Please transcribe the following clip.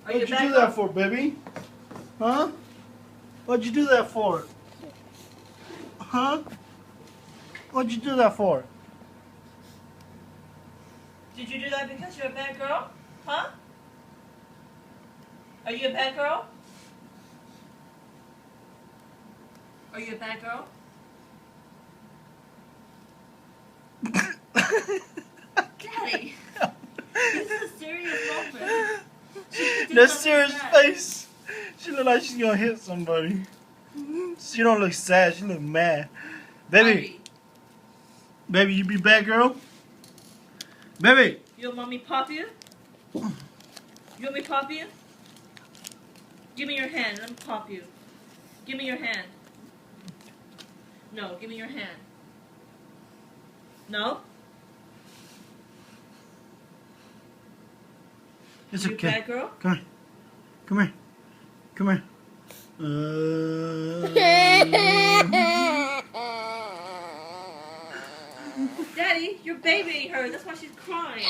What'd you do that for, baby? Huh? What'd you do that for? Huh? What'd you do that for? Did you do that because you're a bad girl? Huh? Are you a bad girl? Are you a bad girl? Daddy, this is a serious moment. That serious face. She look like she's gonna hit somebody. She don't look sad. She look mad. Baby, baby, you be bad girl. Baby. You want me to pop you? You want me to pop you? Give me your hand. Let me pop you. Give me your hand. No, give me your hand. No? It's You okay. bad girl? Come here. Come here. Come here. Daddy, you're babying her. That's why she's crying.